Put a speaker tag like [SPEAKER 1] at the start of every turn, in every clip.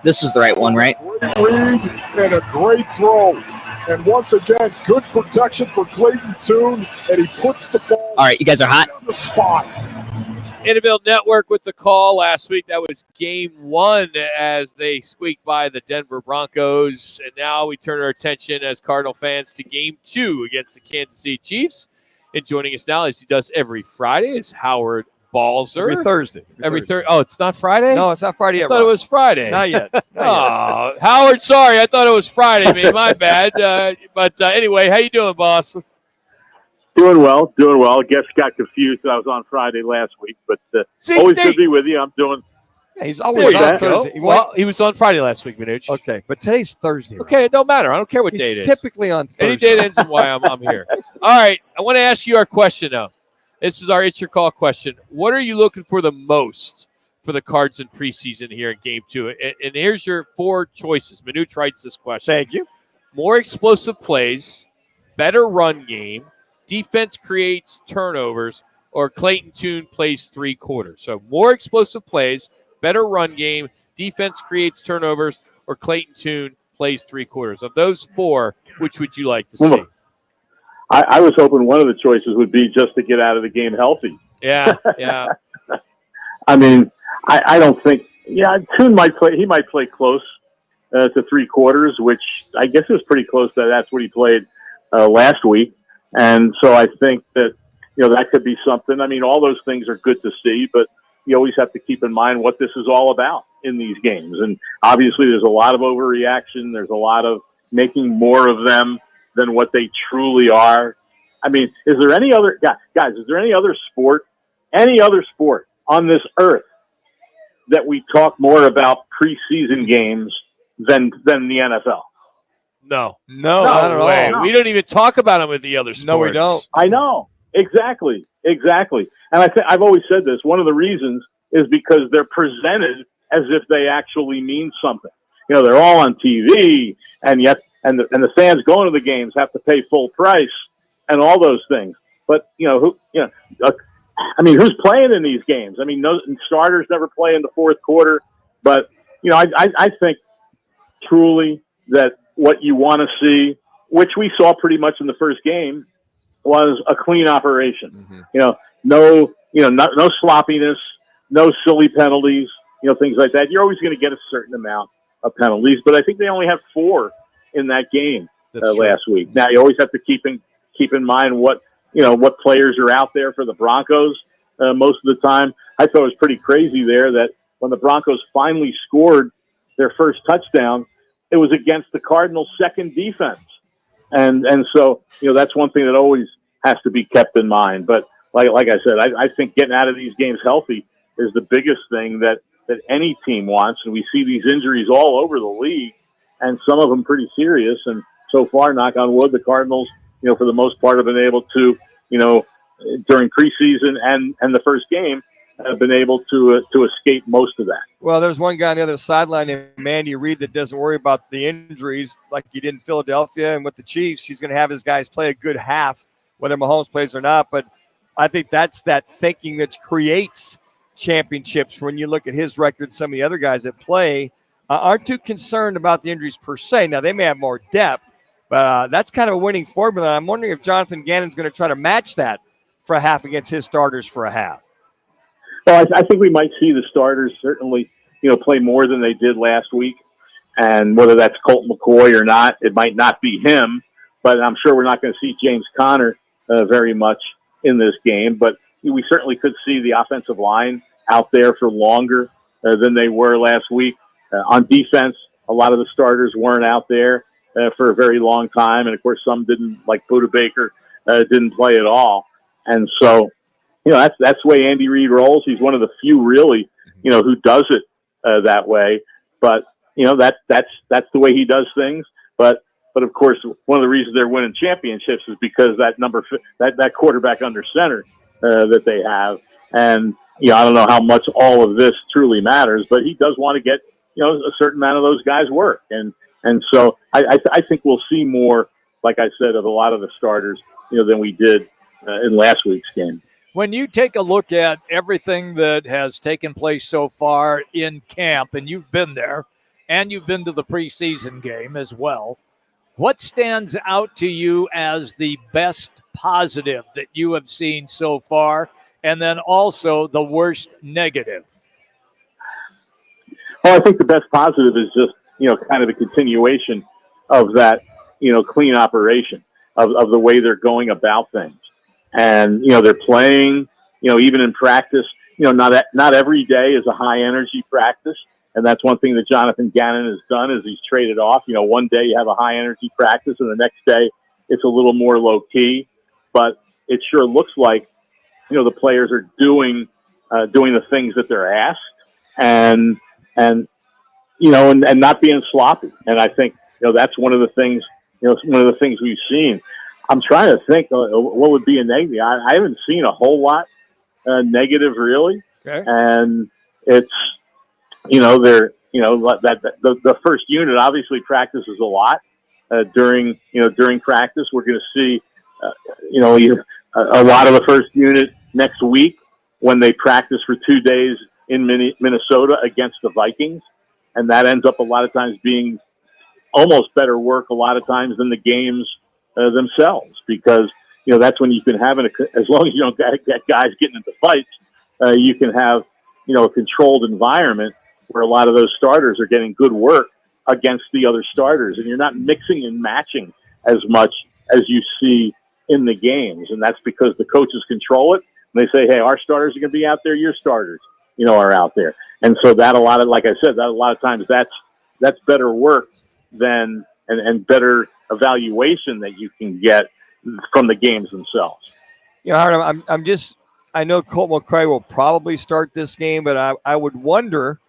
[SPEAKER 1] This is the right one, right?
[SPEAKER 2] Great read and a great throw. And once again, good protection for Clayton Tune, and he puts the ball
[SPEAKER 1] All right, you guys are hot.
[SPEAKER 2] on the spot.
[SPEAKER 3] Innovative Network with the call last week. That was game one as they squeaked by the Denver Broncos. And now we turn our attention as Cardinal fans to game two against the Kansas City Chiefs. And joining us now, as he does every Friday, is Howard Balzer.
[SPEAKER 4] Every Thursday.
[SPEAKER 3] Every Thursday. Oh, it's not Friday?
[SPEAKER 4] No, it's not Friday yet.
[SPEAKER 3] I thought it was Friday.
[SPEAKER 4] Not yet. Not
[SPEAKER 3] Oh, Howard, sorry. I thought it was Friday, man. My bad. But anyway, how you doing, boss?
[SPEAKER 5] Doing well. Guess got confused. I was on Friday last week, but always good to be with you. I'm doing.
[SPEAKER 4] Yeah, he's always on Thursday.
[SPEAKER 3] Well, he was on Friday last week, Minuch.
[SPEAKER 4] Okay, but today's Thursday. Right?
[SPEAKER 3] Okay, it don't matter. I don't care what
[SPEAKER 4] He's
[SPEAKER 3] date it is.
[SPEAKER 4] typically on Thursday.
[SPEAKER 3] Any day that ends in Y, I'm here. All right, I want to ask you our question now. This is our It's Your Call question. What are you looking for the most for the Cards in preseason here in game two? And here's your four choices. Minuch writes this question.
[SPEAKER 4] Thank you.
[SPEAKER 3] More explosive plays, better run game, defense creates turnovers, or Clayton Tune plays three quarters. So more explosive plays, better run game, defense creates turnovers, or Clayton Tune plays three quarters. Of those four, which would you like to see?
[SPEAKER 5] I was hoping one of the choices would be just to get out of the game healthy.
[SPEAKER 3] Yeah.
[SPEAKER 5] I mean, I don't think. Yeah, Tune might play. He might play close to three quarters, which I guess is pretty close to that's what he played last week. And so I think that that could be something. I mean, all those things are good to see, but you always have to keep in mind what this is all about in these games. And obviously, there's a lot of overreaction. There's a lot of making more of them than what they truly are. I mean, is there any other guys? Is there any other sport on this earth that we talk more about preseason games than the NFL?
[SPEAKER 3] No,
[SPEAKER 4] not at all.
[SPEAKER 3] No. We don't even talk about them with the other sports.
[SPEAKER 4] No, we don't.
[SPEAKER 5] I know. Exactly. And I've always said this. One of the reasons is because they're presented as if they actually mean something. They're all on TV, and the fans going to the games have to pay full price and all those things. But who's playing in these games? I mean, no starters never play in the fourth quarter. But I think truly that what you want to see, which we saw pretty much in the first game, was a clean operation. Mm-hmm. No sloppiness, no silly penalties, things like that. You're always going to get a certain amount of penalties, but I think they only had 4 in that game last week. Now you always have to keep in mind what players are out there for the Broncos most of the time. I thought it was pretty crazy there that when the Broncos finally scored their first touchdown, it was against the Cardinals' second defense. And so, that's one thing that always has to be kept in mind. But like I said, I think getting out of these games healthy is the biggest thing that any team wants. And we see these injuries all over the league, and some of them pretty serious. And so far, knock on wood, the Cardinals, for the most part have been able to, during preseason and the first game, have been able to escape most of that.
[SPEAKER 4] Well, there's one guy on the other sideline named Mandy Reid that doesn't worry about the injuries like he did in Philadelphia. And with the Chiefs, he's going to have his guys play a good half, whether Mahomes plays or not. But I think that's that thinking that creates championships. When you look at his record, some of the other guys that play aren't too concerned about the injuries per se. Now, they may have more depth, but that's kind of a winning formula. I'm wondering if Jonathan Gannon's going to try to match that for a half against his starters for a half.
[SPEAKER 5] Well, I think we might see the starters certainly, play more than they did last week. And whether that's Colt McCoy or not, it might not be him. But I'm sure we're not going to see James Conner very much in this game. But we certainly could see the offensive line out there for longer than they were last week. On defense, a lot of the starters weren't out there for a very long time. And, of course, some didn't, like Buda Baker, didn't play at all. And so, that's the way Andy Reid rolls. He's one of the few really, who does it that way. But, that's the way he does things. But of course, one of the reasons they're winning championships is because that quarterback under center that they have. And, I don't know how much all of this truly matters, but he does want to get, a certain amount of those guys work. And so I think we'll see more, like I said, of a lot of the starters, than we did in last week's game.
[SPEAKER 6] When you take a look at everything that has taken place so far in camp, and you've been there,
[SPEAKER 1] and you've been to the preseason game as well. What stands out to you as the best positive that you have seen so far, and then also the worst negative?
[SPEAKER 5] Well, I think the best positive is just, kind of a continuation of that, clean operation of the way they're going about things. And, they're playing, even in practice, not every day is a high energy practice. And that's one thing that Jonathan Gannon has done is he's traded off. One day you have a high energy practice and the next day it's a little more low key, but it sure looks like, the players are doing the things that they're asked and not being sloppy. And I think, that's one of the things, one of the things we've seen. I'm trying to think what would be a negative. I haven't seen a whole lot negative really.
[SPEAKER 1] Okay.
[SPEAKER 5] And it's, they're, the first unit obviously practices a lot during practice. We're going to see, a lot of the first unit next week when they practice for 2 days in Minnesota against the Vikings. And that ends up a lot of times being almost better work a lot of times than the games themselves, because, that's when you can have as long as you don't get guys getting into fights, you can have, a controlled environment where a lot of those starters are getting good work against the other starters, and you're not mixing and matching as much as you see in the games. And that's because the coaches control it. And they say, hey, our starters are going to be out there, your starters, are out there. And so that like I said, that a lot of times that's better work than and better evaluation that you can get from the games themselves.
[SPEAKER 4] Howard, I know Colt McCoy will probably start this game, but I would wonder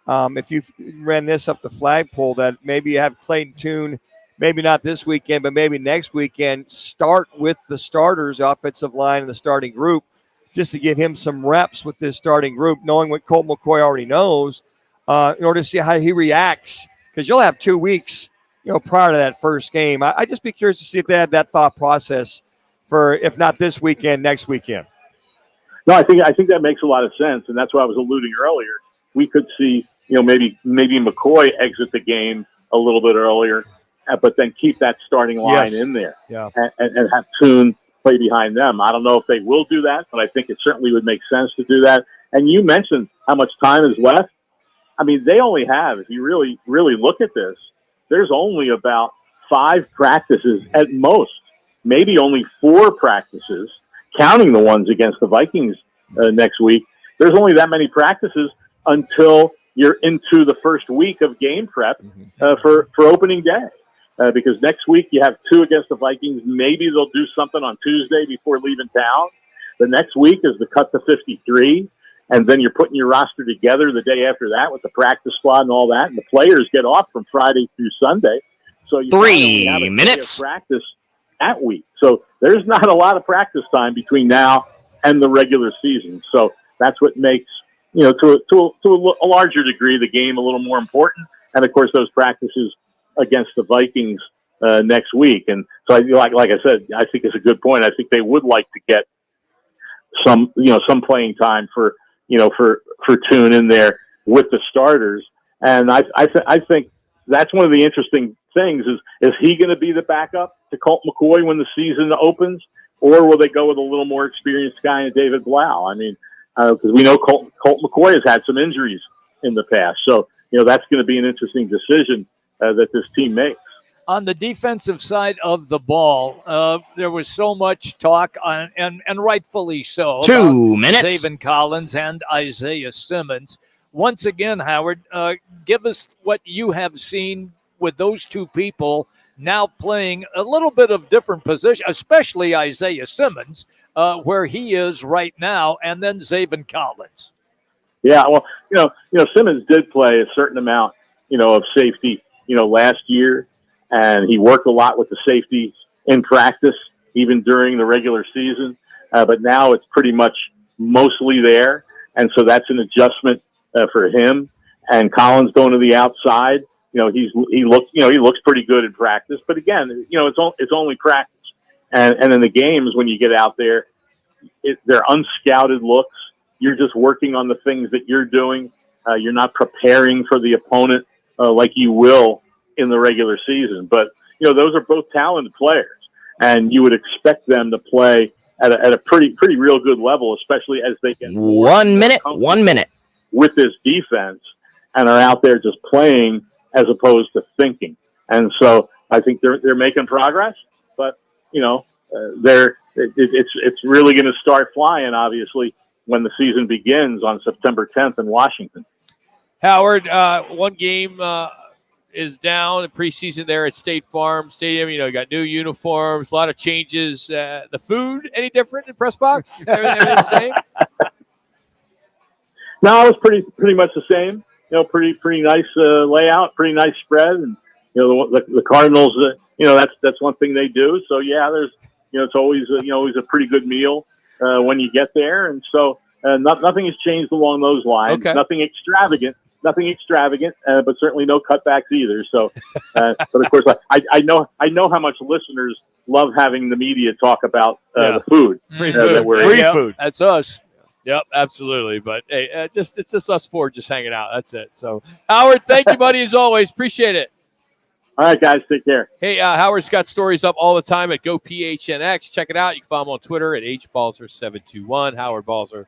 [SPEAKER 4] if you ran this up the flagpole that maybe you have Clayton Tune, maybe not this weekend, but maybe next weekend, start with the starters, the offensive line, and the starting group, just to give him some reps with this starting group, knowing what Colt McCoy already knows, in order to see how he reacts, because you'll have 2 weeks, prior to that first game. I'd just be curious to see if they had that thought process for, if not this weekend, next weekend.
[SPEAKER 5] No, I think that makes a lot of sense, and that's what I was alluding earlier. We could see, maybe McCoy exit the game a little bit earlier, but then keep that starting line in there, and have Tune play behind them. I don't know if they will do that, but I think it certainly would make sense to do that. And you mentioned how much time is left. I mean, they only have, if you really, really look at this, there's only about 5 practices at most, maybe only 4 practices, counting the ones against the Vikings next week. There's only that many practices until you're into the first week of game prep for opening day. Because next week you have 2 against the Vikings. Maybe they'll do something on Tuesday before leaving town. The next week is the cut to 53. And then you're putting your roster together the day after that with the practice squad and all that. And the players get off from Friday through Sunday. So you
[SPEAKER 6] 3 minutes
[SPEAKER 5] practice that week. So there's not a lot of practice time between now and the regular season. So that's what makes, to a larger degree, the game a little more important. And of course, those practices against the Vikings next week. And so like I said, I think it's a good point. I think they would like to get some playing time for Tune in there with the starters. And I think that's one of the interesting things is he going to be the backup to Colt McCoy when the season opens, or will they go with a little more experienced guy in David Blau? I mean, because we know Colt McCoy has had some injuries in the past. So, that's going to be an interesting decision that this team makes.
[SPEAKER 1] On the defensive side of the ball, there was so much talk, and rightfully so,
[SPEAKER 6] 2 minutes.
[SPEAKER 1] Zaven Collins and Isaiah Simmons. Once again, Howard, give us what you have seen with those 2 people now playing a little bit of different position, especially Isaiah Simmons, where he is right now, and then Zaven Collins.
[SPEAKER 5] Yeah, well, Simmons did play a certain amount, of safety, last year, and he worked a lot with the safety in practice, even during the regular season. But now it's pretty much mostly there, and so that's an adjustment for him. And Collins going to the outside, he looks pretty good in practice. But again, it's only practice, and in the games when you get out there, they're unscouted looks. You're just working on the things that you're doing. You're not preparing for the opponent like you will in the regular season. But, those are both talented players, and you would expect them to play at a pretty real good level, especially as they get more
[SPEAKER 6] 1 minute. 1 minute.
[SPEAKER 5] with this defense and are out there just playing as opposed to thinking. And so I think they're making progress, but it's really going to start flying, obviously, when the season begins on September 10th in Washington.
[SPEAKER 3] Howard, one game is down in preseason there at State Farm Stadium. You got new uniforms, a lot of changes. The food, any different in press box? Everything the same?
[SPEAKER 5] No, it was pretty much the same. Pretty nice layout, pretty nice spread, and the Cardinals. That's one thing they do. So yeah, there's it's always a pretty good meal when you get there, and so nothing has changed along those lines.
[SPEAKER 3] Okay.
[SPEAKER 5] Nothing extravagant, but certainly no cutbacks either. So, but of course, I know how much listeners love having the media talk about the food.
[SPEAKER 3] Free food.
[SPEAKER 5] That we're
[SPEAKER 3] Free
[SPEAKER 5] eating.
[SPEAKER 3] food.
[SPEAKER 1] That's us.
[SPEAKER 3] Yep, absolutely. But hey, it's just us four just hanging out. That's it. So, Howard, thank you, buddy, as always. Appreciate it.
[SPEAKER 5] All right, guys, take care.
[SPEAKER 3] Hey, Howard's got stories up all the time at Go PHNX. Check it out. You can follow him on Twitter at HBalzer721. Howard Balzer